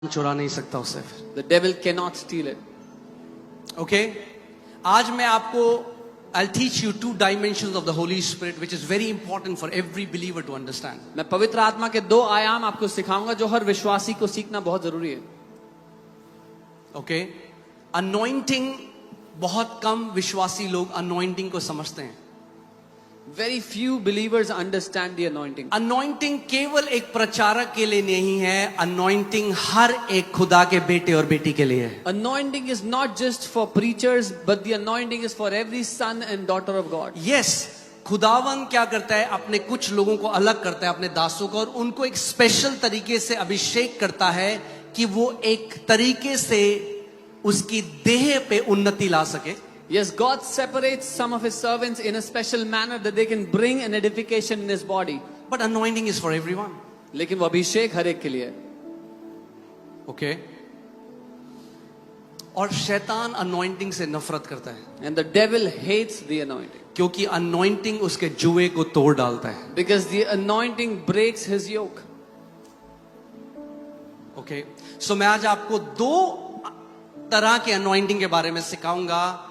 चुरा नहीं सकता उससे फिर। The devil cannot steal it. Okay? आज मैं आपको I'll teach you two dimensions of the Holy Spirit which is very important for every believer to understand. मैं पवित्र आत्मा के दो आयाम आपको सिखाऊंगा जो हर विश्वासी को सीखना बहुत जरूरी है. Okay? Anointing, बहुत कम विश्वासी लोग anointing को समझते हैं. Very few believers understand the anointing. Anointing केवल एक प्रचारक के लिए नहीं है, anointing हर एक खुदा के बेटे और बेटी के लिए है. Anointing is not just for preachers, but the anointing is for every son and daughter of God. Yes, खुदावन क्या करता है, अपने कुछ लोगों को अलग करता है, अपने दासों को, और उनको एक स्पेशल तरीके से अभिषेक करता है कि वो एक तरीके से उसकी देह पे उन्नति ला सके. Yes, God separates some of His servants in a special manner that they can bring an edification in His body. But anointing is for everyone. लेकिन वो अभिषेक हर एक के लिए है. Okay? और शैतान anointing से नफरत करता है. And the devil hates the anointing. क्योंकि anointing उसके जुए को तोड़ डालता है. Because the anointing breaks his yoke. Okay? So मैं आज आपको दो तरह के anointing के बारे में सिखाऊंगा.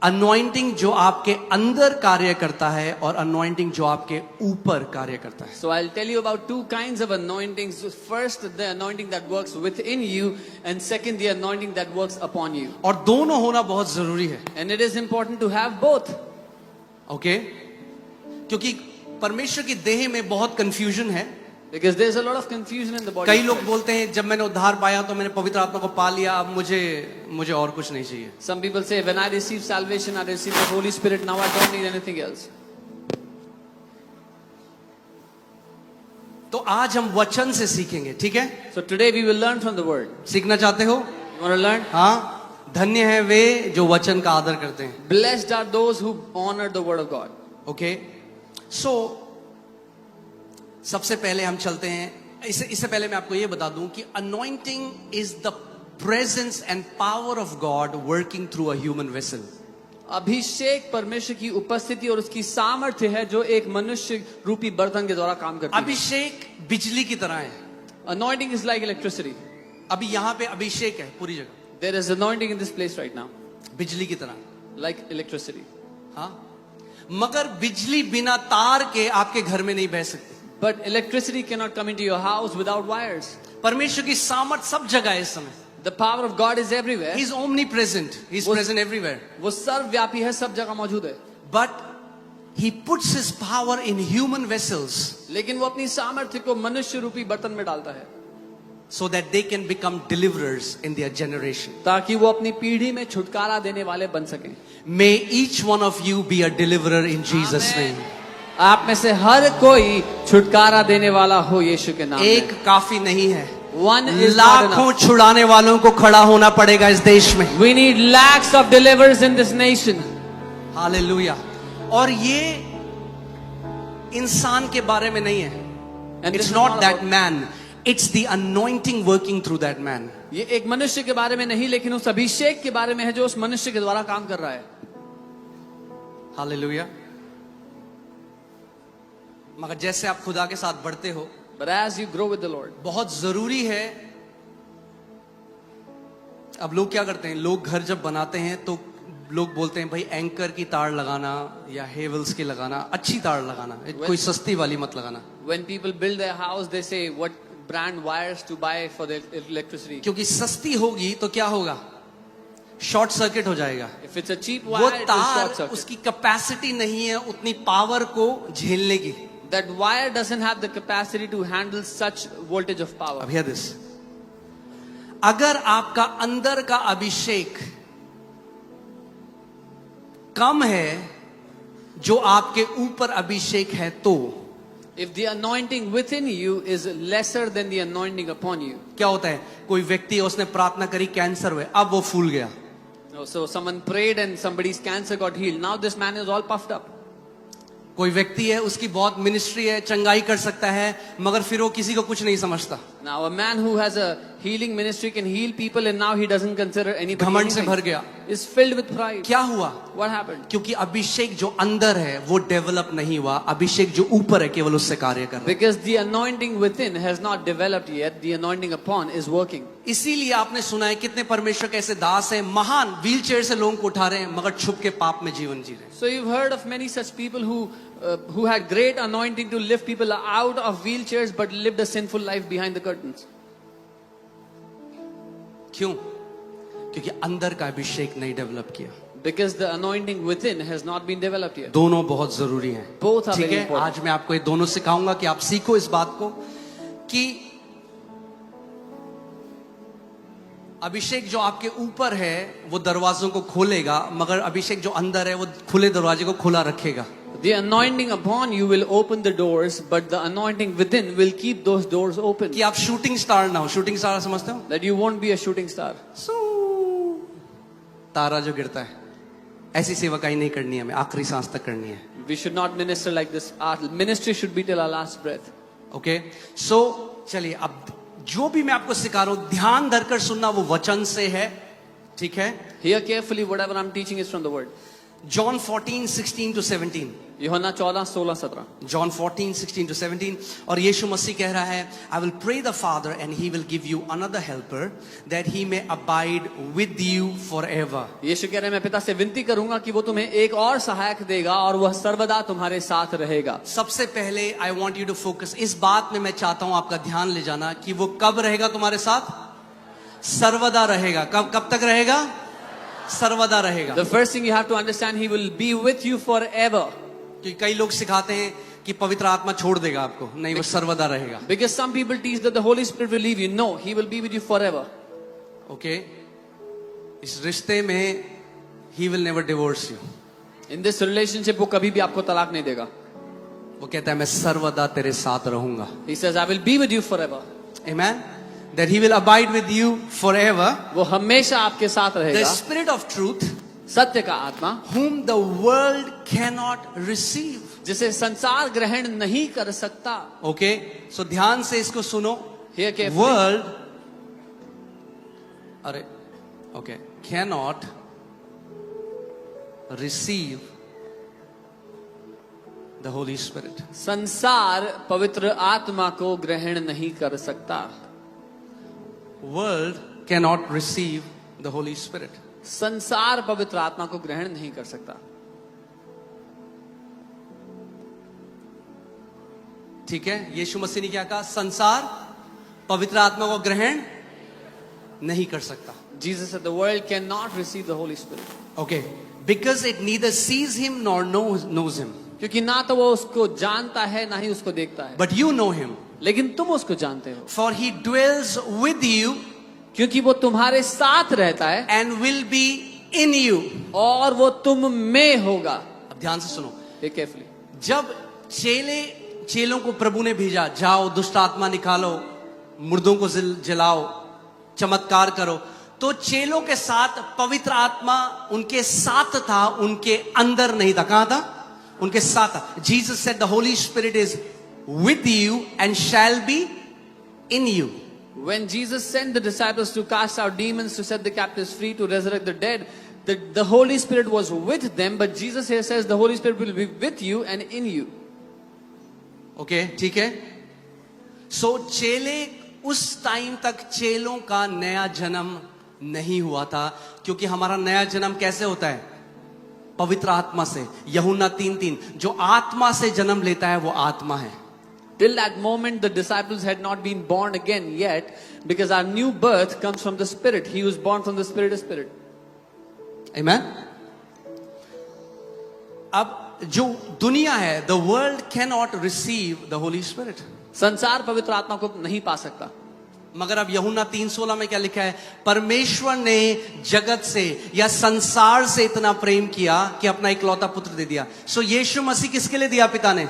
अनॉइंटिंग जो आपके अंदर कार्य करता है और अनॉइंटिंग जो आपके ऊपर कार्य करता है. So I'll tell you about two kinds of anointings. First, the anointing that works within you, and second, the anointing that works upon you. और दोनों होना बहुत जरूरी है. And it is important to have both. Okay? क्योंकि परमेश्वर की देह में बहुत कंफ्यूजन है. Because there's a lot of confusion in the body. कई लोग बोलते हैं जब मैंने उद्धार पाया तो मैंने पवित्र आत्मा को पा लिया, अब मुझे और कुछ नहीं चाहिए. Some people say when I receive salvation, I receive the Holy Spirit. Now I don't need anything else. तो आज हम वचन से सीखेंगे, ठीक है? So today we will learn from the word. सीखना चाहते हो? You want to learn? हाँ. धन्य है वे जो वचन का आदर करते हैं. Blessed are those who honor the word of God. Okay? So सबसे पहले हम चलते हैं. इससे पहले मैं आपको ये बता दूं कि anointing is the presence and power of God working through a human vessel. अभिषेक परमेश्वर की उपस्थिति और उसकी सामर्थ्य है जो एक मनुष्य रूपी बर्तन के द्वारा काम करती है. अभिषेक बिजली की तरह है. Anointing is like electricity. अभी यहाँ पे अभिषेक है पूरी जगह. There is anointing in this place right now. बिजली की तरह. Like electricity. हाँ. मगर बिजली बिना तार के आपके घर में नहीं बह सकती. But electricity cannot come into your house without wires. परमेश्वर की सामर्थ सब जगह है इस समय. The power of God is everywhere. He is omnipresent. He is present everywhere. वो सर्वव्यापी है, सब जगह मौजूद है. But He puts His power in human vessels. लेकिन वो अपनी सामर्थ्य को मनुष्य रूपी बर्तन में डालता है. So that they can become deliverers in their generation. ताकि वो अपनी पीढ़ी में छुटकारा देने वाले बन सकें. May each one of you be a deliverer in Jesus' name. आप में से हर कोई छुटकारा देने वाला हो यीशु के नाम में. एक काफी नहीं है. One is not लाखों enough. छुड़ाने वालों को खड़ा होना पड़ेगा इस देश में. We need lakhs of deliverers in this nation. Hallelujah. और ये इंसान के बारे में नहीं है. And It's this is not that about- man. It's the anointing working through that man. ये एक मनुष्य के बारे में नहीं, लेकिन उस अभिषेक के बारे में है जो उस मनुष्य के द्वारा काम कर रहा है. हालेलुया. मगर जैसे आप खुदा के साथ बढ़ते हो, But as you grow with the Lord, बहुत जरूरी है. अब लोग क्या करते हैं, लोग घर जब बनाते हैं तो लोग बोलते हैं भाई एंकर की तार लगाना या हेवल्स की लगाना, अच्छी तार लगाना, कोई सस्ती वाली मत लगाना. when people build their house, they say what brand wires to buy for the electricity. क्योंकि सस्ती होगी तो क्या होगा, शॉर्ट सर्किट हो जाएगा. If it's a cheap वो wire, it will तार short circuit. उसकी कैपेसिटी नहीं है उतनी पावर को झेलने की. That wire doesn't have the capacity to handle such voltage of power. अब hear this. अगर आपका अंदर का अभिषेक कम है जो आपके ऊपर अभिषेक है तो If the anointing within you is lesser than the anointing upon you. क्या होता है, कोई व्यक्ति है उसने प्रार्थना करी, कैंसर हुए, अब वो फूल गया. So someone prayed and somebody's cancer got healed. Now this man is all puffed up. कोई व्यक्ति है उसकी बहुत मिनिस्ट्री है, चंगाई कर सकता है, मगर फिर वो किसी को कुछ नहीं समझता. Now a man who has a healing ministry can heal people and now he doesn't consider anybody घमंड से anything. भर गया. Is filled with pride. क्या हुआ? What happened? क्योंकि अभिषेक जो अंदर है वो डेवलप नहीं हुआ, अभिषेक जो ऊपर है केवल उससे कार्य कर रहा है. Because the anointing within has not developed yet, the anointing upon is working. इसीलिए आपने सुना है कितने परमेश्वर के ऐसे दास हैं, महान व्हील चेयर से लोगों को उठा रहे हैं मगर छुप के पाप में जीवन जी रहे हैं. So you've heard of many such people who had great anointing to lift people out of wheelchairs but lived a sinful life behind the curtains. क्यों? क्योंकि अंदर का अभिषेक नहीं डेवलप किया. Because the anointing within has not been developed yet. दोनों बहुत जरूरी हैं. Both are ठीक very है, important. आज मैं आपको ये दोनों सिखाऊंगा कि आप सीखो इस बात को कि अभिषेक जो आपके ऊपर है वो दरवाजों को खोलेगा, मगर अभिषेक जो अंदर है वो खुले दरवाजे को खुला रखेगा. The anointing upon you will open the doors, but the anointing within will keep those doors open. कि आप शूटिंग स्टार ना हो. शूटिंग स्टार समझते हो? That you won't be a shooting star. तारा जो गिरता है, ऐसी सेवकाई नहीं करनी है, हमें आखिरी सांस तक करनी है. We should not minister like this. Our ministry should be till our last breath. Okay, so चलिए अब जो भी मैं आपको सिखा रहा हूं ध्यान धरकर सुनना, वो वचन से है. ठीक है? Hear carefully, whatever I'm teaching is from the word. John 14:16-17. यूहन्ना 14:16-17. John 14:16-17. और यीशु मसीह कह रहा है, I will pray the Father and he will give you another helper that he may abide with you forever. यीशु कह रहे हैं, मैं पिता से विनती करूंगा कि वो तुम्हें एक और सहायक देगा और वह सर्वदा तुम्हारे साथ रहेगा. सबसे पहले I want you to focus, इस बात में मैं चाहता हूं आपका ध्यान ले जाना कि वो कब रहेगा तुम्हारे साथ? सर्वदा रहेगा. कब तक रहेगा? सर्वदा रहेगा. The first thing you have to understand, he will be with you forever. कि कई लोग सिखाते हैं कि पवित्र आत्मा छोड़ देगा आपको. नहीं, वो सर्वदा रहेगा. Because some people teach that the Holy Spirit will leave you. No, he will be with you forever. Okay, इस रिश्ते में he will never divorce you. In this relationship, वो कभी भी आपको तलाक नहीं देगा. वो कहता है मैं सर्वदा तेरे साथ रहूंगा. He says, I will be with you forever. Amen. That he will abide with you forever. वो हमेशा आपके साथ The रहेगा. Spirit of truth, सत्य का आत्मा, whom the world cannot receive. जिसे संसार ग्रहण नहीं कर सकता. Okay, so ध्यान से इसको सुनो. Hear carefully. World, अरे, okay, cannot receive the Holy Spirit. संसार पवित्र आत्मा को ग्रहण नहीं कर सकता. World cannot receive the Holy Spirit. संसार पवित्र आत्मा को ग्रहण नहीं कर सकता. ठीक है, यीशु मसीह ने क्या कहा? संसार पवित्र आत्मा को ग्रहण नहीं कर सकता. Jesus said the world cannot receive the Holy Spirit. Okay, because it neither sees him nor knows him. क्योंकि ना तो वो उसको जानता है ना ही उसको देखता है. But you know him. लेकिन तुम उसको जानते हो. For he dwells with you क्योंकि वो तुम्हारे साथ रहता है and will be in you. और वो तुम में होगा. अब ध्यान से सुनो. Be carefully. जब चेलों को प्रभु ने भेजा, जाओ दुष्ट आत्मा निकालो, मुर्दों को जलाओ, चमत्कार करो, तो चेलों के साथ पवित्र आत्मा उनके साथ था, उनके अंदर नहीं था. कहां था? उनके साथ था. Jesus said the Holy Spirit is with you and shall be in you. When Jesus sent the disciples to cast out demons, to set the captives free, to resurrect the dead, the Holy Spirit was with them, but Jesus here says the Holy Spirit will be with you and in you. Okay, ठीक है. So चेले उस time तक चेलों का नया जन्म नहीं हुआ था, क्योंकि हमारा नया जन्म कैसे होता है? पवित्र आत्मा से. यूहन्ना 3:3, जो आत्मा से जन्म लेता है वो आत्मा है. Till that moment, the disciples had not been born again yet, because our new birth comes from the Spirit. He was born from the Spirit of Spirit. Amen. अब जो दुनिया है, the world cannot receive the Holy Spirit. संसार पवित्र आत्मा को नहीं पा सकता. मगर अब यूहन्ना 3:16 में क्या लिखा है? परमेश्वर ने जगत से या संसार से इतना प्रेम किया कि अपना इकलौता पुत्र दे दिया. सो यीशु मसीह किसके लिए दिया पिता ने?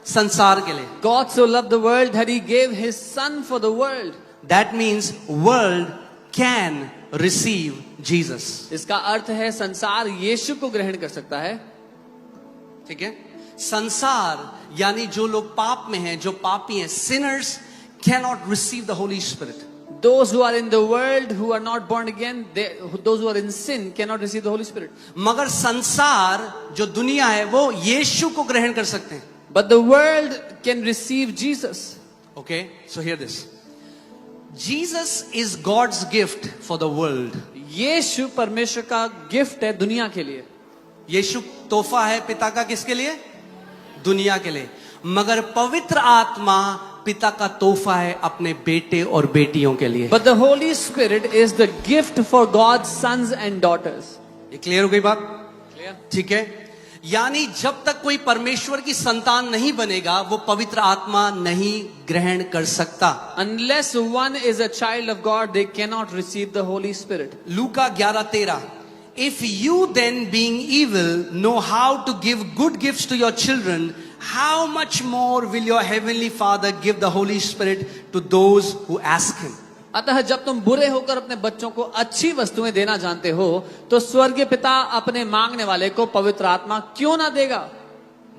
संसार के लिए. God so loved the world that he gave his son for the world. That means world can receive Jesus. इसका अर्थ है संसार यीशु को ग्रहण कर सकता है. ठीक है. संसार यानी जो लोग पाप में हैं, जो पापी हैं, sinners cannot receive the Holy Spirit. Those who are in the world, who are not born again, those who are in sin cannot receive the Holy Spirit. मगर संसार जो दुनिया है वो यीशु को ग्रहण कर सकते हैं. But the world can receive Jesus. Okay, so hear this. Jesus is God's gift for the world. यीशु परमेश्वर का गिफ्ट है दुनिया के लिए. यीशु तोहफा है पिता का किसके लिए? दुनिया के लिए. मगर पवित्र आत्मा पिता का तोहफा है अपने बेटे और बेटियों के लिए. But the Holy Spirit is the gift for God's sons and daughters. ये क्लियर हो गई बात? Clear? ठीक है. यानी जब तक कोई परमेश्वर की संतान नहीं बनेगा वो पवित्र आत्मा नहीं ग्रहण कर सकता. Unless one is a child of God, they cannot receive the Holy Spirit. Luka 11:13. If you then being evil know how to give good gifts to your children, how much more will your heavenly Father give the Holy Spirit to those who ask him? अतः जब तुम बुरे होकर अपने बच्चों को अच्छी वस्तुएं देना जानते हो, तो स्वर्गीय पिता अपने मांगने वाले को पवित्र आत्मा क्यों ना देगा?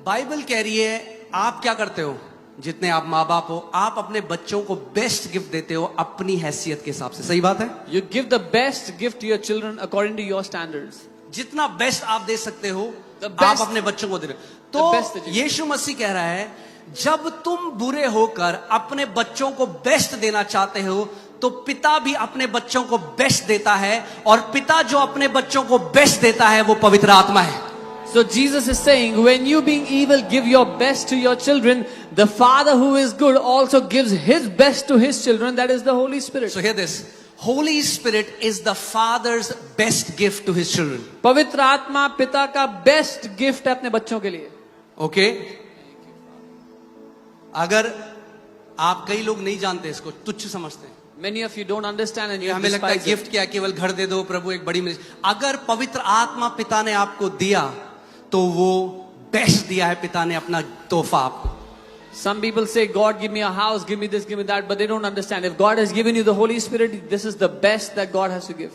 बाइबल कह रही है आप क्या करते हो? जितने आप माँ बाप हो, आप अपने बच्चों को बेस्ट गिफ्ट देते हो अपनी हैसियत के हिसाब से. सही बात है? You give the best gift to your children according to your standards. जितना बेस्ट आप दे सकते हो The आप best- अपने बच्चों को दे रहे हो. The best that तो you- यीशु मसीह कह रहा है जब तुम बुरे होकर अपने बच्चों को बेस्ट देना चाहते हो तो पिता भी अपने बच्चों को बेस्ट देता है, और पिता जो अपने बच्चों को बेस्ट देता है वो पवित्र आत्मा है. So Jesus is saying, when you being evil give your best to your children, the Father who is good also gives His best to His children, that is the Holy Spirit. So hear this. Holy Spirit is the Father's best gift to his children. पवित्र आत्मा पिता का best gift है अपने बच्चों के लिए. Okay? अगर आप कई लोग नहीं जानते इसको, तुच्छ समझते हैं. Many of you don't understand and you हमें लगता है despise it. गिफ्ट क्या, केवल घर दे दो, प्रभु एक बड़ी मिल. अगर पवित्र आत्मा पिता ने आपको दिया तो वो बेस्ट दिया है. पिता ने अपना तोहफा आपको. Some people say, God give me a house, give me this, give me that, but they don't understand. If God has given you the Holy Spirit, this is the best that God has to give.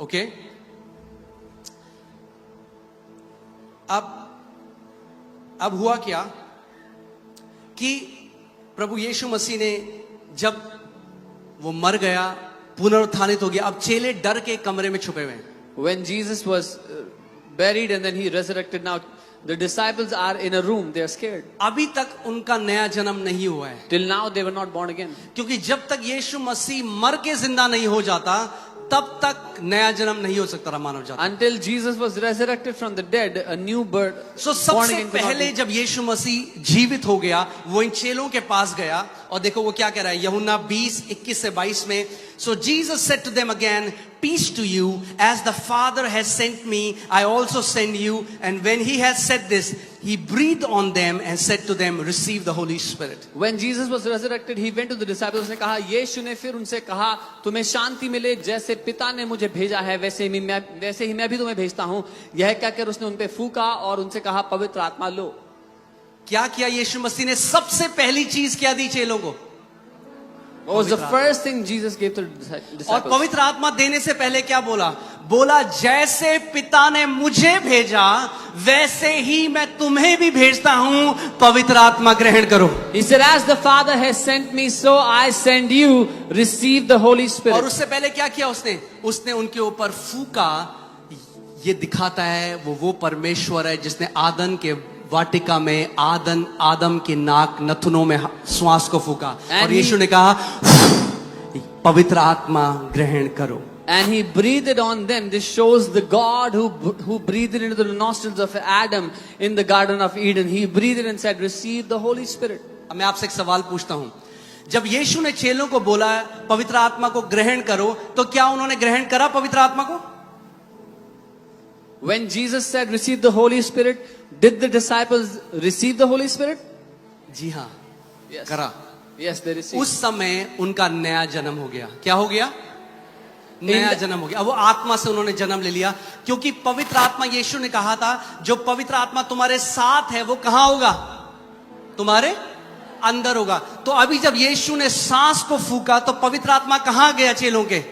Okay? अब हुआ क्या कि प्रभु यीशु मसीह ने जब वो मर गया, पुनरुत्थानित हो गया, अब चेले डर के कमरे में छुपे हुए हैं. When Jesus was buried and then He resurrected, now the disciples are in a room, they are scared. अभी तक उनका नया जन्म नहीं हुआ है, Till now they were not born again. क्योंकि जब तक यीशु मसीह मर के जिंदा नहीं हो जाता तब तक नया जन्म नहीं हो सकता रहा मानव जाति. Until Jesus was resurrected from the dead, a new birth, so born सबसे again could not पहले be. जब यीशु मसीह जीवित हो गया वो इन चेलों के पास गया, और देखो वो क्या कह रहा है यूहन्ना 20:21 से 22 में. So Jesus said to them again, peace to you, as the Father has sent me, I also send you. And when he had said this, he breathed on them and said to them, receive the Holy Spirit. When Jesus was resurrected, he went to the disciples. ने कहा, यीशु ने फिर उनसे कहा, तुम्हें शांति मिले, जैसे पिता ने मुझे भेजा है वैसे ही मैं भी तुम्हें भेजता हूँ. यह कहकर उसने उन पे फूका और उनसे कहा, पवित्र आत्मा लो. क्या किया यीशु मसीह ने? सबसे पहली चीज क्या दी चेलों को? What was the पवित्र first thing Jesus gave to the और disciples? पवित्र आत्मा देने से पहले क्या बोला? बोला जैसे पिता ने मुझे भेजा वैसे ही मैं तुम्हें भी भेजता हूं, पवित्र आत्मा ग्रहण करो. He said, as the Father has sent me, so I send you. Receive the Holy और Spirit. उससे पहले क्या किया उसने उनके ऊपर फूका. ये दिखाता है वो परमेश्वर है जिसने आदन के वाटिका में आदम के नाक नथुनों में श्वास को फूका, और यीशु ने कहा पवित्र आत्मा ग्रहण करो. And he breathed on them. This shows the God who breathed into the nostrils of Adam in the Garden of Eden. He breathed and said, receive the Holy Spirit. अब मैं आपसे एक सवाल पूछता हूं. जब यीशु ने चेलों को बोला पवित्र आत्मा को ग्रहण करो, तो क्या उन्होंने ग्रहण करा पवित्र आत्मा को? When Jesus said, receive the Holy Spirit, did the disciples receive the Holy Spirit? जी हाँ, Yes. करा. Yes, they received. उस समय उनका नया जन्म हो गया. क्या हो गया? नया जन्म हो गया. अब वो आत्मा से उन्होंने जन्म ले लिया, क्योंकि पवित्र आत्मा, यीशु ने कहा था जो पवित्र आत्मा तुम्हारे साथ है वो कहां होगा? तुम्हारे अंदर होगा. तो अभी जब यीशु ने सांस को फूका तो पवित्र आत्मा कहां गया? चेलों के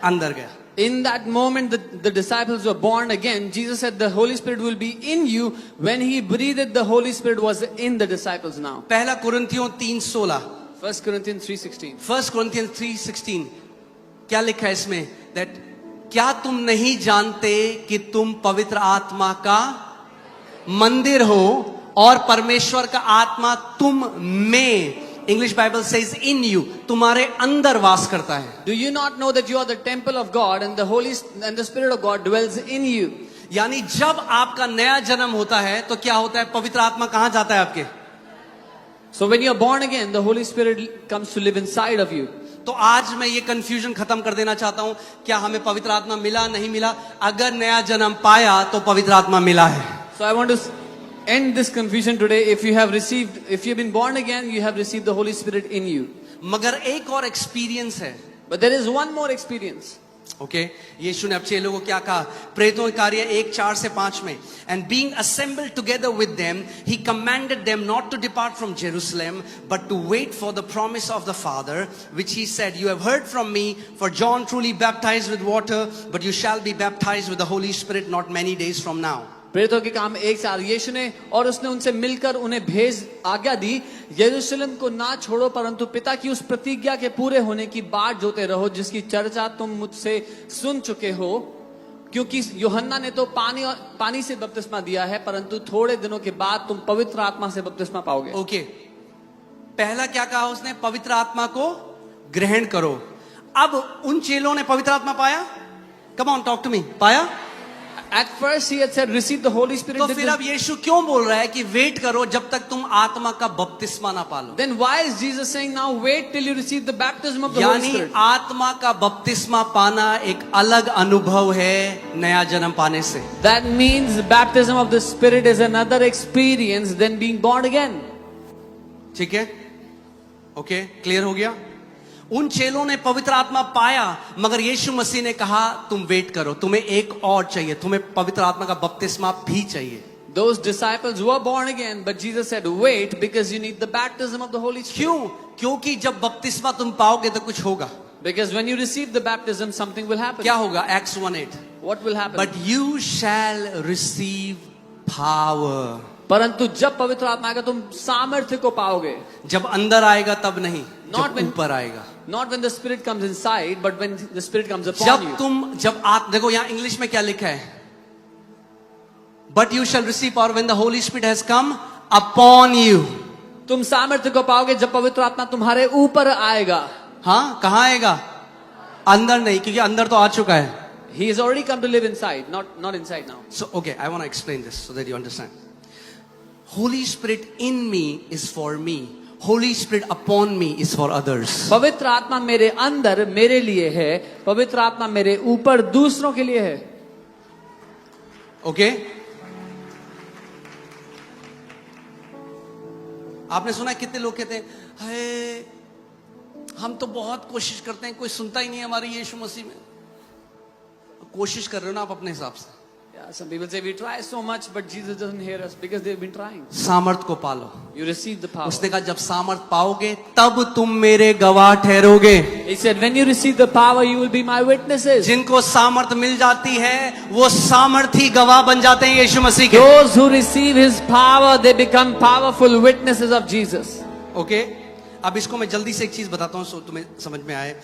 अंदर गया. In that moment, the disciples were born again. Jesus said the Holy Spirit will be in you. When he breathed, the Holy Spirit was in the disciples now. पहला कुरिन्थियों 3:16, 1 Corinthians 3:16. 1 Corinthians 3:16 क्या लिखा है इसमें? That क्या तुम नहीं जानते कि तुम पवित्र आत्मा का मंदिर हो और परमेश्वर का आत्मा तुम में, English Bible says in you, तुम्हारे अंदर वास करता है. Do you not know that you are the temple of God and the Spirit of God dwells in you? यानी जब आपका नया जन्म होता है तो क्या होता है? पवित्र आत्मा कहां जाता है आपके? So when you are born again, the Holy Spirit comes to live inside of you. तो आज मैं ये कंफ्यूजन खत्म कर देना चाहता हूं. क्या हमें पवित्र आत्मा मिला, नहीं मिला? अगर नया जन्म पाया तो पवित्र आत्मा मिला है. So I want to end this confusion today. If you have been born again, you have received the Holy Spirit in you. मगर एक और एक्सपीरियंस है. But there is one more experience. Okay, Yeshu ने अब चेलों को क्या कहा? प्रेरितों के कार्य 1:4-5 में, and being assembled together with them he commanded them not to depart from Jerusalem but to wait for the promise of the Father which he said, you have heard from me, for John truly baptised with water but you shall be baptised with the Holi Spirit not many days from now. प्रेरितों के काम 1:4. यीशु ने और उसने उनसे मिलकर उन्हें आज्ञा दी, यरूशलेम को ना छोड़ो परंतु पिता की उस प्रतिज्ञा के पूरे होने की बाट जोते रहो जिसकी चर्चा तुम मुझसे सुन चुके हो, क्योंकि यूहन्ना ने तो पानी से बपतिस्मा दिया है परंतु थोड़े दिनों के बाद तुम पवित्र आत्मा से बपतिस्मा पाओगे. ओके, पहला क्या कहा उसने? पवित्र आत्मा को ग्रहण करो. अब उन चेलों ने पवित्र आत्मा पाया? Come on, talk to me. पाया? At first he had said receive the Holy Spirit. तो फिर अब यीशु क्यों बोल रहा है कि वेट करो जब तक तुम आत्मा का बपतिस्मा ना पालो? Then why is Jesus saying now wait till you receive the baptism of the Holy यानी Spirit? आत्मा का बपतिस्मा पाना एक अलग अनुभव है नया जन्म पाने से. That means baptism of the Spirit is another experience than being born again. ठीक है? ओके, क्लियर हो गया? उन चेलों ने पवित्र आत्मा पाया मगर यीशु मसीह ने कहा तुम वेट करो, तुम्हें एक और चाहिए, तुम्हें पवित्र आत्मा का बपतिस्मा भी चाहिए. Those disciples were born again, but Jesus said wait because you need the baptism of the Holy Spirit. क्यों? क्योंकि जब बपतिस्मा तुम पाओगे तो कुछ होगा. Because when you receive the baptism something will happen. क्या होगा? Acts 1:8. What will happen? But you shall receive power. परंतु जब पवित्र आत्मा का तुम सामर्थ्य को पाओगे. जब अंदर आएगा तब नहीं, Not जब when- ऊपर आएगा. Not when the Spirit comes inside, but when the Spirit comes upon जब you. जब आप देखो यहां इंग्लिश में क्या लिखा है? But you shall receive power when the Holy Spirit has come upon you. तुम सामर्थ्य को पाओगे जब पवित्र आत्मा तुम्हारे ऊपर आएगा. हाँ, कहां आएगा? अंदर नहीं, क्योंकि अंदर तो आ चुका है. He has already come to live inside, not inside now. So okay, I want to explain this so that you understand. Holy Spirit in me is for me. Holy Spirit upon me is for others. पवित्र आत्मा मेरे अंदर मेरे लिए है, पवित्र आत्मा मेरे ऊपर दूसरों के लिए है. ओके? आपने सुना कितने लोग कहते हैं, हाय हम तो बहुत कोशिश करते हैं, कोई सुनता ही नहीं हमारी यीशु मसीह में. कोशिश कर रहे हो ना आप अपने हिसाब से. Yeah, some people say we try so much, but Jesus doesn't hear us because they've been trying. सामर्थ को पालो. You receive the power. उसने कहा जब सामर्थ पाओगे तब तुम मेरे गवाह ठहरोगे. He said, when you receive the power, you will be my witnesses. जिनको सामर्थ मिल जाती है वो सामर्थी गवाह बन जाते हैं यीशु मसीह के. Those who receive His power, they become powerful witnesses of Jesus. Okay, अब इसको मैं जल्दी से एक चीज बताता हूं सो तुम्हें समझ में आए.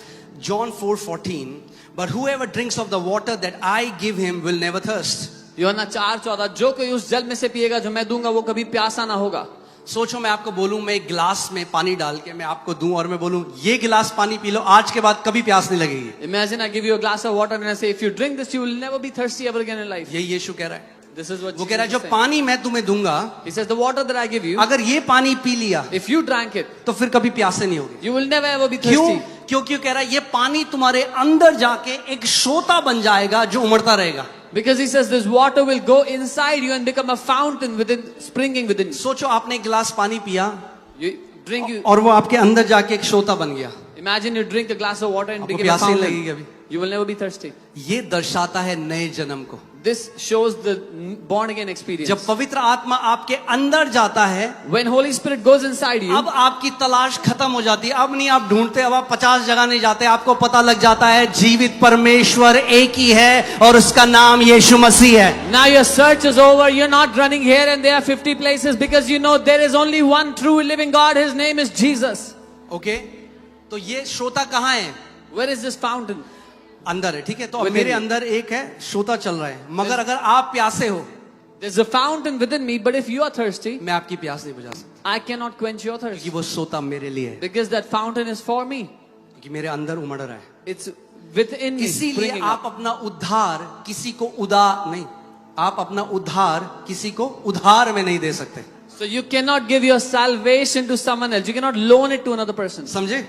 John 4:14, but whoever drinks of the water that I give him will never thirst. यूहन्ना 4:14, जो कोई उस जल में से पिएगा जो मैं दूंगा वो कभी प्यासा ना होगा. सोचो मैं आपको बोलूं, मैं एक गिलास में पानी डाल के मैं आपको दूं और मैं बोलूं ये गिलास पानी पी लो, आज के बाद कभी प्यास नहीं लगेगी. Imagine I give you a glass of water and I say, if you drink this, you will never be thirsty ever again in life. यही यीशु कह रहा है. This is what वो Jesus कह रहा है जो is saying. पानी मैं तुम्हें दूंगा, He says, the water that I give you, अगर ये पानी पी लिया if you drank it, तो फिर कभी प्यासे नहीं होगी. you will never ever be क्यों? thirsty. क्योंकि कह रहा है ये पानी तुम्हारे अंदर जाके एक सोता बन जाएगा जो उमड़ता रहेगा. Because he says this water will go inside you and become a fountain within, springing within you. सोचो आपने एक गिलास पानी पिया You drink, और वो आपके अंदर जाके एक सोता बन गया. imagine you drink a glass of water and आपको become a प्यास नहीं लगेगी fountain. कभी. You will never be thirsty. ये दर्शाता है नए जन्म को. This shows the born again experience. जब पवित्र आत्मा आपके अंदर जाता है, When Holy Spirit goes inside you, अब आपकी तलाश खत्म हो जाती है। अब नहीं आप ढूंढते, अब आप 50 जगह नहीं जाते। आपको पता लग जाता है जीवित परमेश्वर एक ही है और उसका नाम यीशु मसीह है। now your search is over. You're not running here and there 50 places because you know there is only one true living God. His name is Jesus. Okay, तो ये श्रोता कहाँ है? Where is this fountain? अंदर है, ठीक है। तो अब Within मेरे you. अंदर एक है, श्रोता चल रहा है। मगर अगर आप प्यासे हो, There's a fountain within me, but if you are thirsty, मैं आपकी प्यास नहीं बुझा सकता, I cannot quench your thirst क्योंकि वो श्रोता मेरे लिए है, because that fountain is for me. क्योंकि मेरे अंदर उमड़ रहा है। It's within me. इसीलिए springing आप up. अपना उद्धार किसी को नहीं, आप अपना उद्धार किसी को उधार में नहीं दे सकते। So you cannot give your salvation to someone else. You cannot loan it to another person. समझे?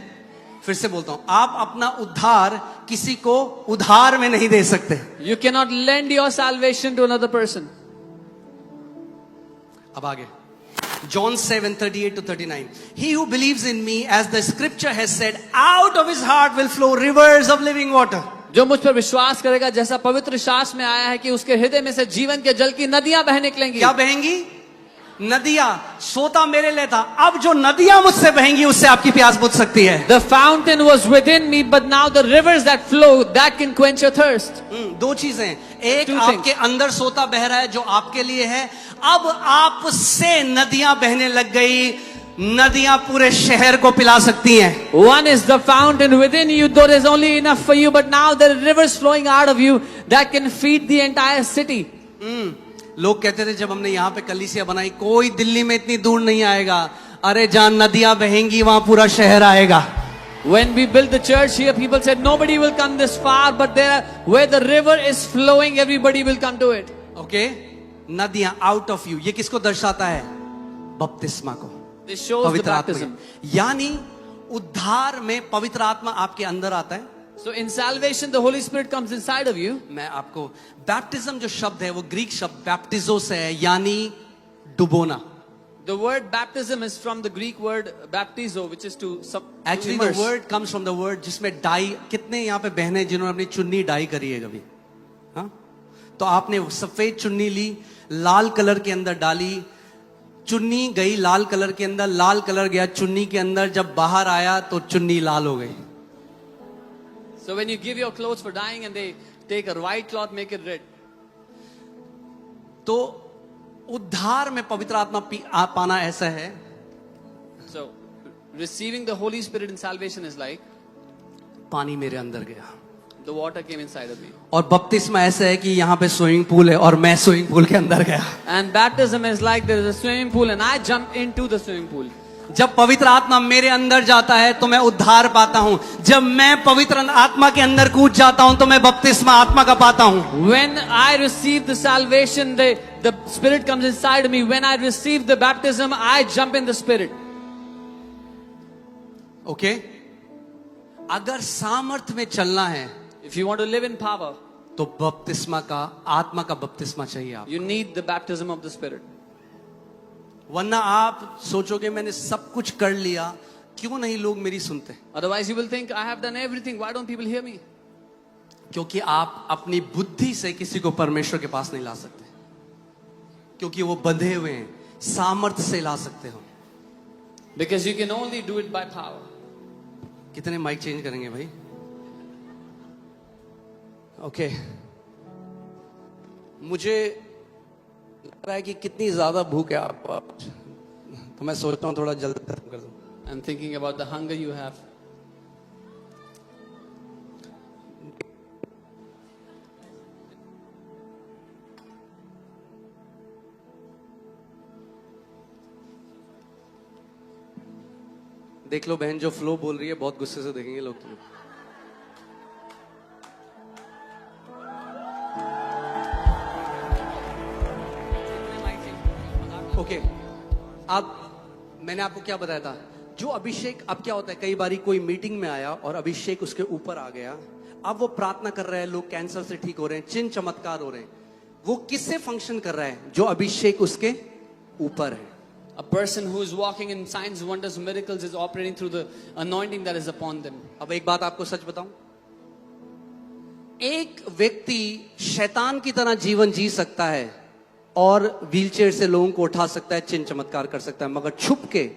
फिर से बोलता हूं, आप अपना उद्धार किसी को उधार में नहीं दे सकते। You cannot lend your salvation to another person. अब आगे John 7:38-39, he who believes in me, as the scripture has said, out of his heart will flow rivers of living water. जो मुझ पर विश्वास करेगा, जैसा पवित्र शास्त्र में आया है कि उसके हृदय में से जीवन के जल की नदियां बह निकलेंगी। क्या बहेंगी? नदियां। सोता मेरे लिए था, अब जो नदियां मुझसे बहेंगी उससे आपकी प्यास बुझ सकती है। The fountain was within me, but now the rivers that flow, that can quench your thirst. दो चीजें, एक Two आपके अंदर सोता बह रहा है जो आपके लिए है, अब आपसे नदियां बहने लग गई। नदियां पूरे शहर को पिला सकती हैं। One is the fountain within you, though there's only enough for you, but now there are rivers flowing out of you that can feed the entire city. लोग कहते थे जब हमने यहाँ पे कलीसिया बनाई, कोई दिल्ली में इतनी दूर नहीं आएगा। अरे जहां नदियां बहेंगी वहां पूरा शहर आएगा। When we built the church here, people said nobody will come this far, but where the river is flowing, everybody will come to it. Okay, नदियां आउट ऑफ यू, ये किसको दर्शाता है? बपतिस्मा को, This shows the पवित्र आत्मा baptism. को। यानी उद्धार में पवित्र आत्मा आपके अंदर आता है। So in salvation, the Holy Spirit comes inside of you. मैं आपको बैप्टिज्म जो शब्द है वो ग्रीक शब्द बैप्टिजो से है, यानी डुबोना। The word baptism is from the Greek word baptizo, which is to actually the immerse. Word comes from the word जिसमें डाई। कितने यहाँ पे बहने जिन्होंने अपनी चुन्नी डाई करी है कभी? हाँ, तो आपने सफेद चुन्नी ली, लाल कलर के अंदर डाली, चुन्नी गई लाल कलर के अंदर, लाल कलर गया चुन्नी के अंदर, जब बाहर आया तो चुन्नी लाल हो गई। So when you give your clothes for dyeing and they take a white cloth, make it red. तो उद्धार में पवित्र आत्मा पाना ऐसा है, So receiving the Holy Spirit in salvation is like पानी मेरे अंदर गया। the water came inside of me. और बपतिस्मा ऐसा है कि यहाँ पे स्विमिंग पूल है और मैं स्विमिंग पूल के अंदर गया। And baptism is like there is a swimming pool and I jump into the swimming pool. जब पवित्र आत्मा मेरे अंदर जाता है तो मैं उद्धार पाता हूं। जब मैं पवित्र आत्मा के अंदर कूद जाता हूं तो मैं बपतिस्मा आत्मा का पाता हूं। When I receive the salvation, the Spirit comes inside of me. When I receive the baptism, I jump in the Spirit. Okay, अगर सामर्थ में चलना है If you want to live in power, तो बपतिस्मा का, आत्मा का बपतिस्मा चाहिए आप। you need the baptism of the Spirit. वरना आप सोचोगे मैंने सब कुछ कर लिया, क्यों नहीं लोग मेरी सुनते? Otherwise, you will think, I have done everything. Why don't people hear me? क्योंकि आप अपनी बुद्धि से किसी को परमेश्वर के पास नहीं ला सकते, क्योंकि वो बंधे हुए हैं। सामर्थ से ला सकते हो। Because you can only do it by power. कितने माइक चेंज करेंगे भाई? ओके, मुझे लग रहा है कि कितनी ज्यादा भूख है आपको आज, तो मैं सोचता हूँ थोड़ा जल्दी खत्म कर दूं। I'm thinking about the hunger you have. देख लो बहन जो फ्लो बोल रही है, बहुत गुस्से से देखेंगे लोग तुम्हें। ओके, अब मैंने आपको क्या बताया था, जो अभिषेक, अब क्या होता है कई बारी कोई मीटिंग में आया और अभिषेक उसके ऊपर आ गया, अब वो प्रार्थना कर रहे हैं, लोग कैंसर से ठीक हो रहे हैं, चिन्ह चमत्कार हो रहे हैं, वो किससे फंक्शन कर रहा है? जो अभिषेक उसके ऊपर है। A person who is walking in signs, wonders, miracles is operating through the anointing that is upon them. अब एक बात आपको सच बताऊं, एक व्यक्ति शैतान की तरह जीवन जी सकता है और व्हीलचेयर से लोगों को उठा सकता है, चिन्ह चमत्कार कर सकता है, मगर छुप के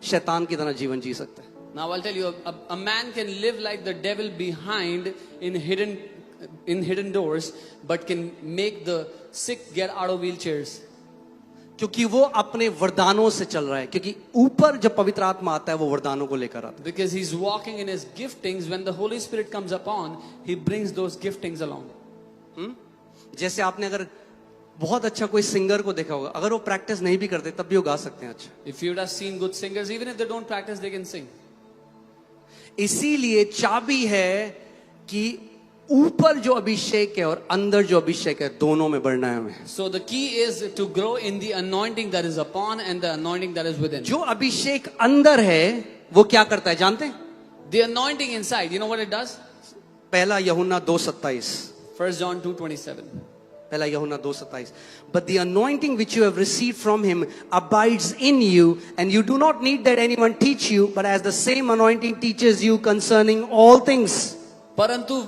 शैतान की तरह जीवन जी सकता है. Now I'll tell you, a man can live like the devil behind in hidden doors, but can make the sick get out of wheelchairs. क्योंकि वो अपने वरदानों से चल रहा है, क्योंकि ऊपर जब पवित्र आत्मा आता है वो वरदानों को लेकर आता Because he's walking in his giftings. When the Holy Spirit comes upon, he brings those giftings along. है. जैसे आपने अगर बहुत अच्छा कोई सिंगर को देखा होगा, अगर वो प्रैक्टिस नहीं भी करते तब भी वो गा सकते हैं अच्छा. If you would have seen good singers, even if they don't practice, they can sing. इसीलिए चाबी है कि ऊपर जो अभिषेक है और अंदर जो अभिषेक है दोनों में बढ़ना है हमें. So the key is to grow in the anointing that is upon and the anointing that is within. जो अभिषेक अंदर है वो क्या करता है जानते हैं? The anointing inside, you know what it does? पहला यूहन्ना 2:27. 1 John 2:27. पहला यूहन्ना 2:27. But the anointing which you have received from him abides in you, and you do not need that anyone teach you, but as the same anointing teaches you concerning all things. परंतु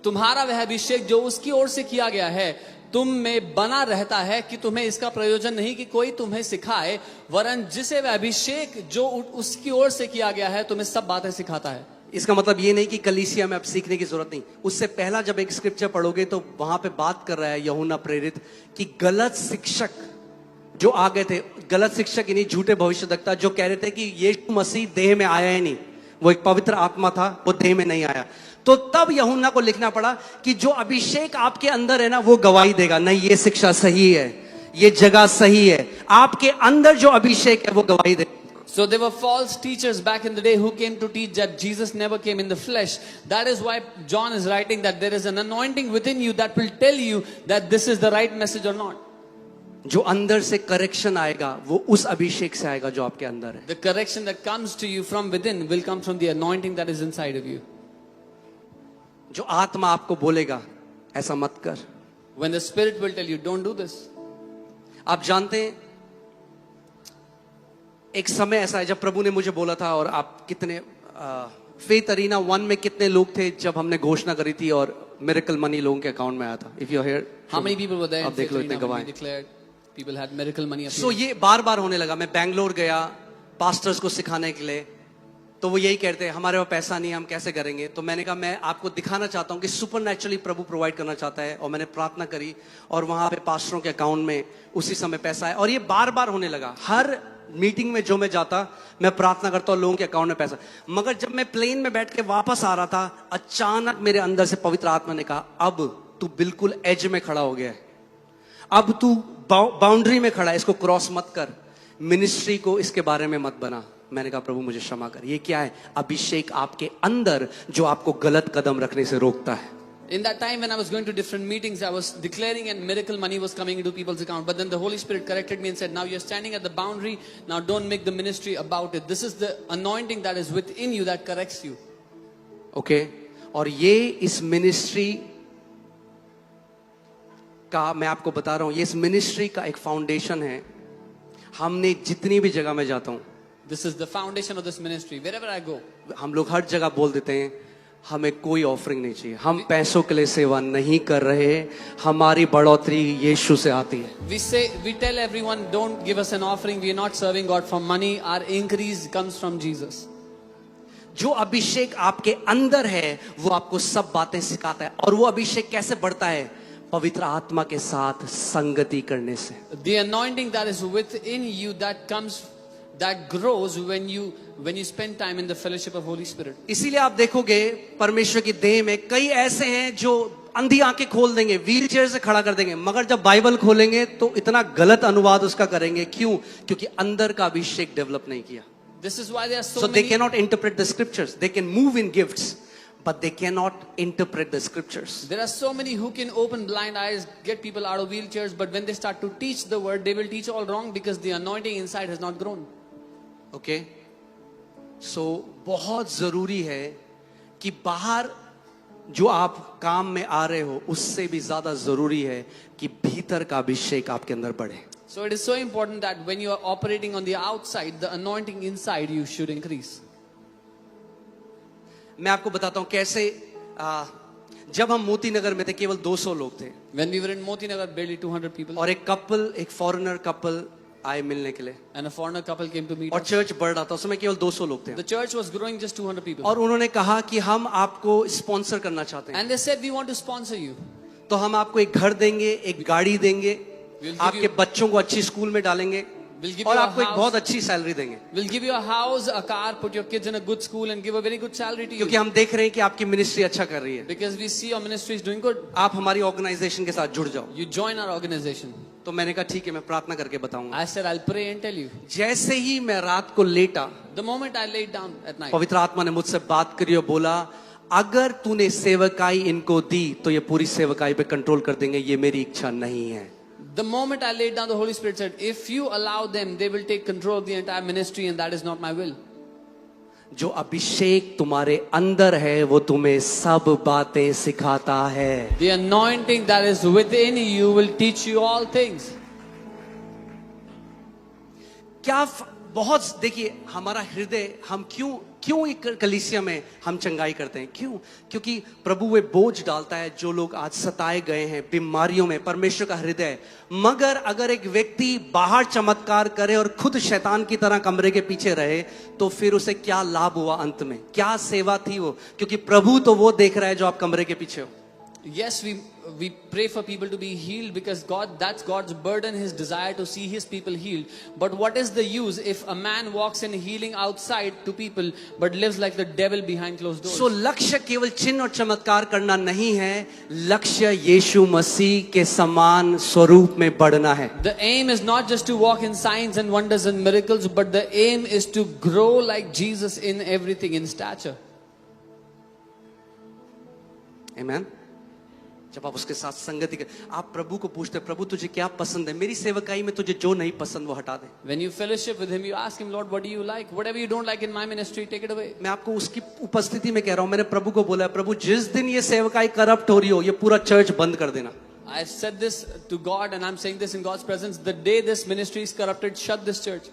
तुम्हारा वह अभिषेक जो उसकी ओर से किया गया है तुम में बना रहता है कि तुम्हें इसका प्रयोजन नहीं कि कोई तुम्हें सिखाए, वरन जिसे वह अभिषेक जो उसकी ओर से किया गया है तुम्हें सब बातें सिखाता है. इसका मतलब ये नहीं कि कलीसिया में अब सीखने की जरूरत नहीं. उससे पहला जब एक स्क्रिप्चर पढ़ोगे तो वहां पे बात कर रहा है यूहन्ना प्रेरित कि गलत शिक्षक जो आ गए थे, गलत शिक्षक यानी झूठे भविष्यद्वक्ता जो कह रहे थे कि यीशु मसीह देह में आया ही नहीं, वो एक पवित्र आत्मा था, वो देह में नहीं आया. तो तब यूहन्ना को लिखना पड़ा कि जो अभिषेक आपके अंदर है ना वो गवाही देगा, नहीं ये शिक्षा सही है, ये जगह सही है. आपके अंदर जो अभिषेक है वो गवाही देगा. So there were false teachers back in the day who came to teach that Jesus never came in the flesh. That is why John is writing that there is an anointing within you that will tell you that this is the right message or not. जो अंदर से correction आएगा वो उस अभिषेक से आएगा जो आपके अंदर है. The correction that comes to you from within will come from the anointing that is inside of you. जो आत्मा आपको बोलेगा ऐसा मत कर. When the Spirit will tell you, don't do this. आप जानते हैं एक समय ऐसा है जब प्रभु ने मुझे बोला था, और आप कितने फेथ अरीना 1 में कितने लोग थे जब हमने घोषणा करी थी और मिरेकल मनी लोगों के अकाउंट में आया था. If you here, How many people were there? आप देख लो इतने गवाह. Declared people had miracle money. सो ये बार बार होने लगा. मैं बैंगलोर गया पास्टर्स को सिखाने के लिए, तो वो यही कहते हैं हमारे पास पैसा नहीं है, हम कैसे करेंगे. तो मैंने कहा मैं आपको दिखाना चाहता हूँ कि सुपरनैचुरली प्रभु प्रोवाइड करना चाहता है. और मैंने प्रार्थना करी और वहां पे पास्टरों के अकाउंट में उसी समय पैसा है. और ये बार बार होने लगा. हर मीटिंग में जो मैं जाता मैं प्रार्थना करता हूँ लोगों के अकाउंट में पैसा. मगर जब मैं प्लेन में बैठ के वापस आ रहा था, अचानक मेरे अंदर से पवित्र आत्मा ने कहा अब तू बिल्कुल एज में खड़ा हो गया है, अब तू बाउंड्री में खड़ा है, इसको क्रॉस मत कर, मिनिस्ट्री को इसके बारे में मत बना. मैंने कहा प्रभु मुझे क्षमा कर. ये क्या है? अभिषेक आपके अंदर जो आपको गलत कदम रखने से रोकता है. In that time when I was going to different meetings, I was declaring and miracle money was coming into people's account. But then the Holy Spirit corrected me and said, now you're standing at the boundary. Now don't make the ministry about it. This is the anointing that is within you that corrects you. Okay? और ये इस ministry का मैं आपको बता रहा हूं, ये इस मिनिस्ट्री का एक फाउंडेशन है. हमने जितनी भी जगह में जाता हूं, This is the foundation of this ministry. Wherever I go, हम लोग हर जगह बोल देते हैं हमें कोई ऑफरिंग नहीं चाहिए, हम पैसों के लिए सेवा नहीं कर रहे, हमारी बढ़ोतरी यीशु से आती है. we tell everyone, don't give us an offering. We are not serving God for money. Our increase comes from Jesus. जो अभिषेक आपके अंदर है वो आपको सब बातें सिखाता है. और वो अभिषेक कैसे बढ़ता है? पवित्र आत्मा के साथ संगति करने से. The anointing that is within you that grows when you spend time in the fellowship of Holy Spirit. इसीलिए आप देखोगे परमेश्वर की देह में कई ऐसे हैं जो अंधी आंखें खोल देंगे, व्हीलचेयर से खड़ा कर देंगे, मगर जब बाइबल खोलेंगे तो इतना गलत अनुवाद उसका करेंगे. क्यों? क्योंकि अंदर का अभिषेक डेवलप नहीं किया. This is why there are So they cannot interpret the scriptures. They can move in gifts, but they cannot interpret the scriptures. There are so many who can open blind eyes, get people out of wheelchairs, but when they start to teach the word, they will teach all wrong because the anointing inside has not grown. Okay? So बहुत जरूरी है कि बाहर जो आप काम में आ रहे हो उससे भी ज्यादा जरूरी है कि भीतर का अभिषेक आपके अंदर बढ़े. So it is so important that when you are operating on the outside, the anointing inside you should increase. मैं आपको बताता हूं कैसे जब हम मोती नगर में थे केवल 200 लोग थे When we were in Moti Nagar, barely 200 people. और एक फॉरेनर कपल आए मिलने के लिए And a foreigner couple came to meet और us. चर्च बढ़ रहा था, उसमें केवल 200 लोग थे The church was growing, just 200 people. और उन्होंने कहा कि हम आपको स्पॉन्सर करना चाहते हैं, And they said, we want to sponsor you. तो हम आपको एक घर देंगे, एक गाड़ी देंगे, We'll give आपके you- बच्चों को अच्छी स्कूल में डालेंगे We'll give और you a आपको एक house. बहुत अच्छी सैलरी देंगे, We'll give you a house, a car, put your kids in a good school and give a very good salary to क्योंकि you. हम देख रहे हैं कि आपकी मिनिस्ट्री अच्छा कर रही है, Because we see your ministry is doing good. आप हमारी ऑर्गेनाइजेशन के साथ जुड़ जाओ। You join our organization. तो मैंने कहा ठीक है, मैं प्रार्थना करके बताऊंगा। I said, I'll pray and tell you. जैसे ही मैं रात को लेटा, The moment I laid down at night, पवित्र आत्मा ने मुझसे बात करी और बोला, अगर तूने सेवकाई इनको दी तो ये पूरी सेवकाई पे कंट्रोल कर देंगे, ये मेरी इच्छा नहीं है। the moment I laid down, the Holy Spirit said, if you allow them, they will take control of the entire ministry and that is not my will. जो अभिषेक तुम्हारे अंदर है वो तुम्हें सब बातें सिखाता है। The anointing that is within you will teach you all things. बहुत देखिए, हमारा हृदय, हम क्यों एक कलीसिया में हम चंगाई करते हैं, क्यों? क्योंकि प्रभु वे बोझ डालता है जो लोग आज सताए गए हैं बीमारियों में, परमेश्वर का हृदय। मगर अगर एक व्यक्ति बाहर चमत्कार करे और खुद शैतान की तरह कमरे के पीछे रहे तो फिर उसे क्या लाभ हुआ, अंत में क्या सेवा थी वो? क्योंकि प्रभु तो वो देख रहा है जो आप कमरे के पीछे हो। Yes, we pray for people to be healed because that's God's burden, His desire to see His people healed. But what is the use if a man walks in healing outside to people but lives like the devil behind closed doors? So लक्ष्य केवल चिन्ह और चमत्कार करना नहीं है, लक्ष्य यीशु मसीह के समान स्वरूप में बढ़ना है। The aim is not just to walk in signs and wonders and miracles, but the aim is to grow like Jesus in everything, in stature. Amen. जब आप उसके साथ संगति कर, आप प्रभु को पूछते, प्रभु तुझे क्या पसंद है, मेरी सेवकाई में तुझे जो नहीं पसंद वो हटा दे। When you fellowship with Him, you ask Him, Lord, what do you like? Whatever you don't like in my ministry, take it away. मैं आपको उसकी उपस्थिति में कह रहा हूं, मैंने प्रभु को बोला, प्रभु जिस दिन ये सेवकाई करप्ट हो रही हो, ये पूरा चर्च बंद कर देना। I've said this to God and I'm saying this in God's presence. The day this ministry is corrupted, shut this church.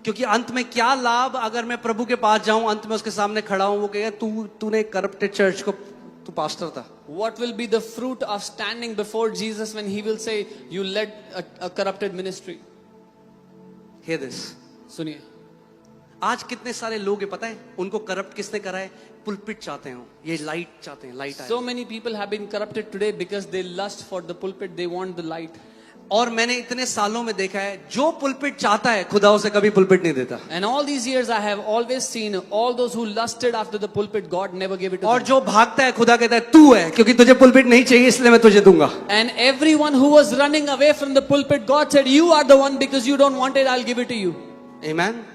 क्योंकि अंत में क्या लाभ अगर मैं प्रभु के पास जाऊं, अंत में उसके सामने खड़ा हूं, वो कहेगा तूने करप्टेड चर्च को, तू पास्टर था। What will be the fruit of standing before Jesus when He will say, you led a corrupted ministry? Hear this. सुनिए, आज कितने सारे लोग हैं पता है, उनको करप्ट किसने करा है? पुलपिट चाहते हो, ये लाइट चाहते हैं, लाइट आए। so many people have been corrupted today because they lust for the pulpit, they want the light. और मैंने इतने सालों में देखा है, जो पुलपिट चाहता है खुदा उसे कभी पुलपिट नहीं देता, And all these years I have always seen all those who lusted after the pulpit, God never gave it to और them. जो भागता है खुदा कहता है तू है, क्योंकि तुझे पुलपिट नहीं चाहिए इसलिए मैं तुझे दूंगा। And everyone who was running away from the pulpit, God said, you are the one, because you don't want it, I'll give it to you. आमेन।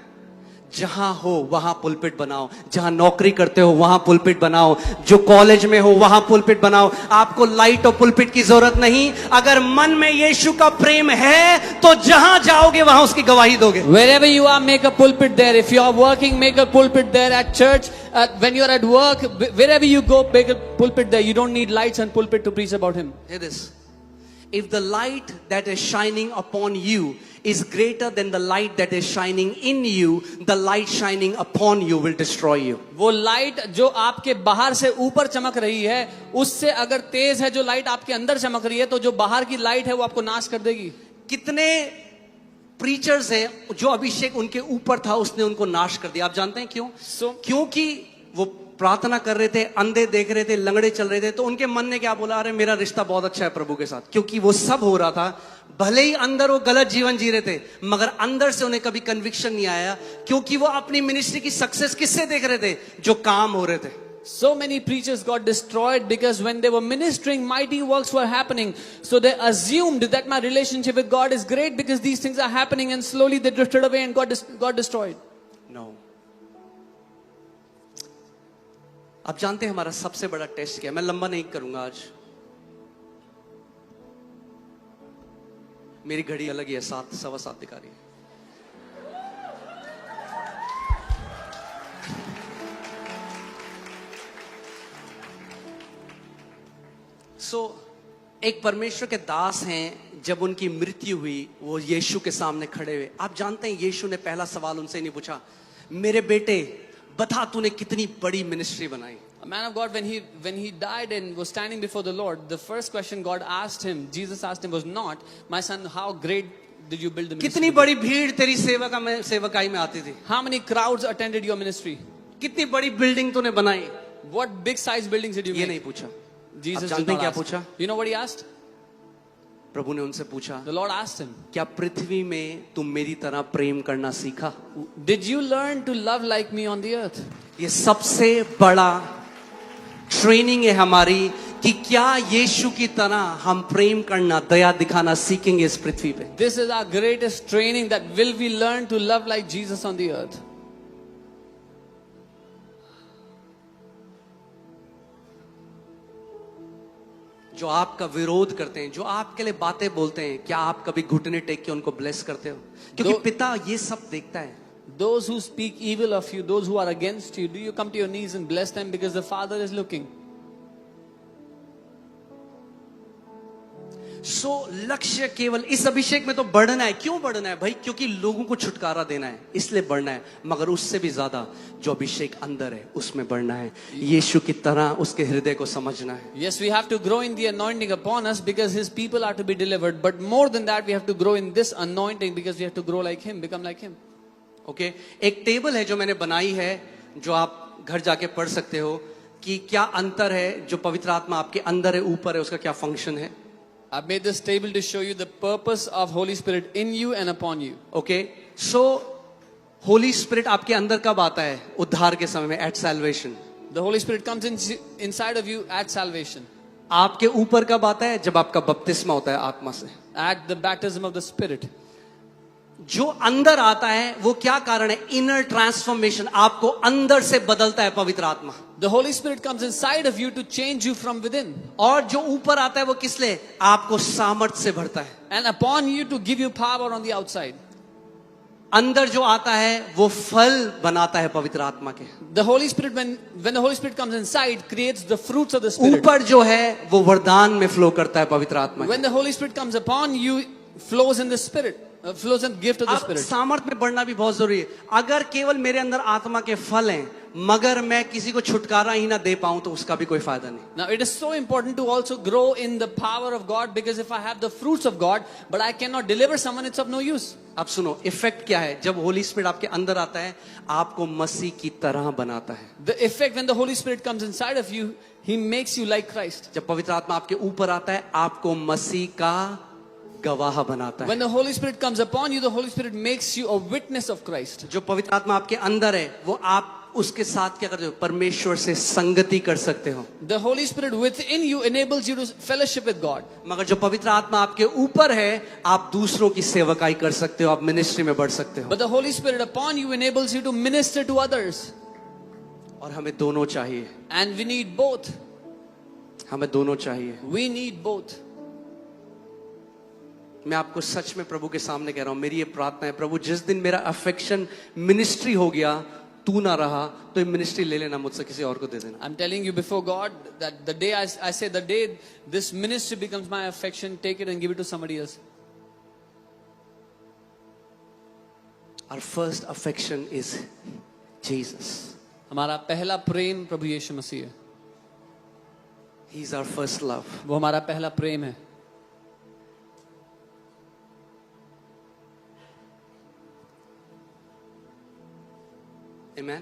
जहां हो वहां पुलपिट बनाओ, जहां नौकरी करते हो वहां पुलपिट बनाओ, जो कॉलेज में हो वहां पुलपिट बनाओ। आपको लाइट और पुलपिट की जरूरत नहीं, अगर मन में यीशु का प्रेम है तो जहां जाओगे वहां उसकी गवाही दोगे। Wherever you are, make a pulpit there. If you are working, make a pulpit there. At church, when you are at work, wherever you go, make a pulpit there. You don't need lights and pulpit to preach about Him. Hear this. If the light that is shining upon you is greater than the light that is shining in you, the light shining upon you will destroy you. वो light जो आपके बाहर से ऊपर चमक रही है, उससे अगर तेज है जो लाइट आपके अंदर चमक रही है, तो जो बाहर की लाइट है वो आपको नाश कर देगी। कितने प्रीचर्स हैं जो अभिषेक उनके ऊपर था उसने उनको नाश कर दिया। आप जानते हैं क्यों? क्योंकि वो प्रार्थना कर रहे थे, अंधे देख रहे थे, लंगड़े चल रहे थे, तो उनके मन ने क्या बोला, अरे मेरा रिश्ता बहुत अच्छा है प्रभु के साथ। क्योंकि वो सब हो रहा था, भले ही अंदर वो गलत जीवन जी रहे थे, मगर अंदर से उन्हें कभी कन्विक्शन नहीं आया, क्योंकि वो अपनी मिनिस्ट्री की सक्सेस किससे देख रहे थे? जो काम हो रहे थे। So many preachers got destroyed because when they were ministering, mighty works were happening. So they assumed that my relationship with God is great because these things are happening, and slowly they drifted away and got destroyed. No. आप जानते हैं हमारा सबसे बड़ा test क्या है? मैं लंबा नहीं करूंगा आज, मेरी घड़ी अलग ही है, 7:15 दिखा रही है। एक परमेश्वर के दास हैं, जब उनकी मृत्यु हुई वो यीशु के सामने खड़े हुए। आप जानते हैं यीशु ने पहला सवाल उनसे नहीं पूछा, मेरे बेटे बता तूने कितनी बड़ी मिनिस्ट्री बनाई। A man of God, when he died and was standing before the Lord, the first question God asked him, Jesus asked him, was not, "My son, how great did you build the कितनी ministry?" बड़ी भीड़ तेरी सेवकाई में आती थी, How many crowds attended your ministry? कितनी बड़ी बिल्डिंग तूने बनाई, What big size buildings did you ये make? नहीं पूछा. Jesus आप did जानते हैं not क्या ask. पूछा? You know what he asked? प्रभु ने उनसे पूछा, The Lord asked him, क्या पृथ्वी में तुम मेरी तरह प्रेम करना सीखा? "Did you learn to love like me on the earth?" ये सबसे बड़ा ट्रेनिंग है हमारी कि क्या यीशु की तरह हम प्रेम करना, दया दिखाना सीखेंगे इस पृथ्वी पे. This is our greatest training, that will we learn to love like Jesus on the earth? जो आपका विरोध करते हैं, जो आपके लिए बातें बोलते हैं, क्या आप कभी घुटने टेक के उनको ब्लेस करते हो? क्योंकि पिता ये सब देखता है. Those who speak evil of you, those who are against you, do you come to your knees and bless them because the Father is looking? सो लक्ष्य केवल इस अभिषेक में तो बढ़ना है. क्यों बढ़ना है भाई? क्योंकि लोगों को छुटकारा देना है, इसलिए बढ़ना है. मगर उससे भी ज्यादा जो अभिषेक अंदर है उसमें बढ़ना है, यीशु की तरह उसके हृदय को समझना है. Yes, we have to grow in the anointing upon us because His people are to be delivered. But more than that, we have to grow in this anointing because we have to grow like Him, become like Him. Okay, एक table है जो मैंने बनाई है, जो आप घर जाके पढ़ सकते हो कि क्या अंतर है. जो पवित्र आत्मा आपके अंदर है, ऊपर है, उसका क्या फंक्शन है. I've made this table to show you the purpose of Holy Spirit in you and upon you. Okay, so Holy Spirit आपके अंदर कब आता है? उद्धार के समय में, at salvation. The Holy Spirit comes inside of you at salvation. आपके ऊपर कब आता है? जब आपका बपतिस्मा होता है आत्मा से. At the baptism of the Spirit. जो अंदर आता है वो क्या कारण है? Inner transformation. आपको अंदर से बदलता है पवित्र आत्मा. The Holy Spirit comes inside of you to change you from within. और जो ऊपर आता है वो किस लिए? आपको सामर्थ्य से भरता है. And upon you to give you power on the outside. अंदर जो आता है वो फल बनाता है पवित्र आत्मा के. The Holy Spirit, when the Holy Spirit comes inside, creates the fruits of the Spirit. ऊपर जो है वो वरदान में फ्लो करता है पवित्र आत्मा के. When the Holy Spirit comes upon you, flows in the Spirit, flows in gift of the अब Spirit. सामर्थ्य में बढ़ना भी बहुत जरूरी है. अगर केवल मेरे अंदर आत्मा के फल हैं मगर मैं किसी को छुटकारा ही ना दे पाऊं तो उसका भी कोई फायदा नहीं. Now it is so important to also grow in the power of God, because if I have the fruits of God but I cannot deliver someone, it's of no use. अब सुनो, इफेक्ट क्या है जब Holi Spirit आपके अंदर आता है? आपको मसीह की तरह बनाता है. The effect when the Holy Spirit comes inside of you, He makes you like Christ. जब पवित्र आत्मा आपके ऊपर आता है आपको मसीह का गवाह बनाता है. When the Holy Spirit comes upon you, the Holy Spirit makes you a witness of Christ. जो पवित्र आत्मा आपके अंदर है वो आप उसके साथ क्या करते हो? परमेश्वर से संगति कर सकते हो. The Holy Spirit within you enables you to fellowship with God. मगर जो पवित्र आत्मा आपके ऊपर है आप दूसरों की सेवकाई कर सकते हो, आप मिनिस्ट्री में बढ़ सकते हो. But the Holy Spirit upon you enables you to minister to others. और हमें दोनों चाहिए. And we need both. हमें दोनों चाहिए. We need both. मैं आपको सच में प्रभु के सामने कह रहा हूं, मेरी ये प्रार्थना है, प्रभु जिस दिन मेरा अफेक्शन मिनिस्ट्री हो गया, तू ना रहा, तो ये मिनिस्ट्री ले लेना मुझसे, किसी और को दे देना. I'm telling you before God that the day I say the day this ministry becomes my affection, take it and give it to somebody else. Our first affection is Jesus. हमारा पहला प्रेम प्रभु यीशु मसीह है. He is our first love. वो हमारा पहला प्रेम है. Amen.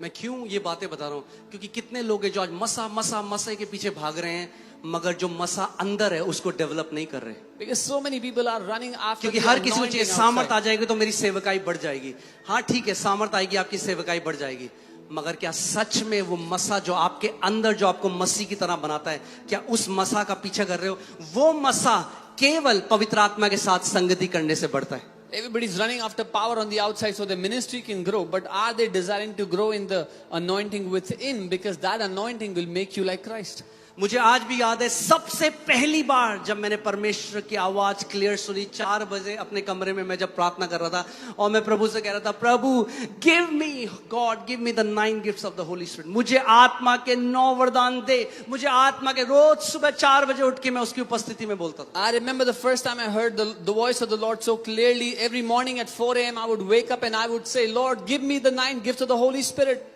मैं क्यों ये बातें बता रहा हूं? क्योंकि कितने लोग हैं जो आज मसा के पीछे भाग रहे हैं मगर जो मसा अंदर है उसको डेवलप नहीं कर रहे. Because so many people are running after. क्योंकि the हर किसी को चाहिए anointing सामर्थ आ outside. जाएगी तो मेरी सेवकाई बढ़ जाएगी. हाँ ठीक है, सामर्थ आएगी आपकी सेवकाई बढ़ जाएगी, मगर क्या सच में वो मसा जो आपके अंदर जो आपको मसीह की तरह बनाता है, क्या उस मसा का पीछा कर रहे हो? वो मसा केवल पवित्र आत्मा के साथ संगति करने से बढ़ता है. Everybody's running after power on the outside so the ministry can grow, but are they desiring to grow in the anointing within? Because that anointing will make you like Christ. मुझे आज भी याद है सबसे पहली बार जब मैंने परमेश्वर की आवाज क्लियर सुनी, 4 बजे अपने कमरे में मैं जब प्रार्थना कर रहा था और मैं प्रभु से कह रहा था, प्रभु give me God, give me the 9 gifts of the Holi spirit. मुझे आत्मा के 9 वरदान दे, मुझे आत्मा के. रोज सुबह 4 बजे उठ के मैं उसकी उपस्थिति में बोलता था. I remember the first time I heard the voice of the Lord so clearly. Every morning at 4 a.m. I would wake up and I would say, Lord, give me the 9 gifts of the Holy Spirit.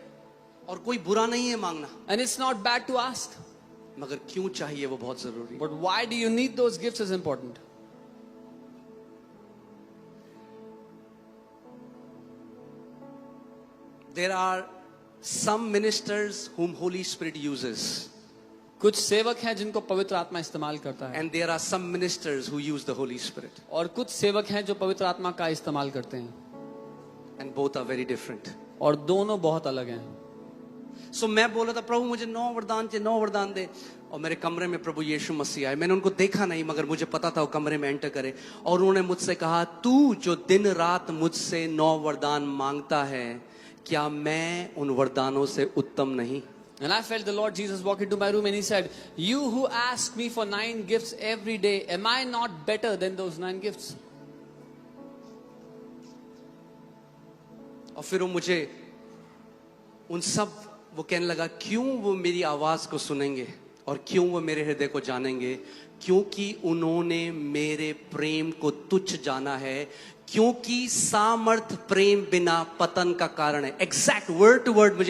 और कोई बुरा नहीं है मांगना, And it's not bad to ask. मगर क्यों चाहिए वो बहुत जरूरी है. But why do you need those gifts is important. There are some ministers whom Holy Spirit uses, कुछ सेवक हैं जिनको पवित्र आत्मा इस्तेमाल करता है, and there are some ministers who use the Holy Spirit, और कुछ सेवक हैं जो पवित्र आत्मा का इस्तेमाल करते हैं, and both are very different. और दोनों बहुत अलग हैं. So मैं बोला था प्रभु मुझे 9 वरदान चाहिए, 9 वरदान दे, और मेरे कमरे में प्रभु यीशु मसीह आए. मैंने उनको देखा नहीं, मगर मुझे पता था वो कमरे में एंटर करे, और उन्होंने मुझसे कहा, तू जो दिन रात मुझसे 9 वरदान मांगता है, क्या मैं उन वरदानों से उत्तम नहीं? And I felt the Lord Jesus walk into my room and he said, you who ask me for 9 gifts every day, am I not better than those 9 gifts? और फिर वो मुझे उन सब, वो कहने लगा, क्यों वो मेरी आवाज को सुनेंगे और क्यों वो मेरे हृदय को जानेंगे? क्योंकि उन्होंने मेरे प्रेम को तुच्छ जाना है, क्योंकि सामर्थ प्रेम बिना पतन का कारण है. एग्जैक्ट वर्ड टू वर्ड मुझे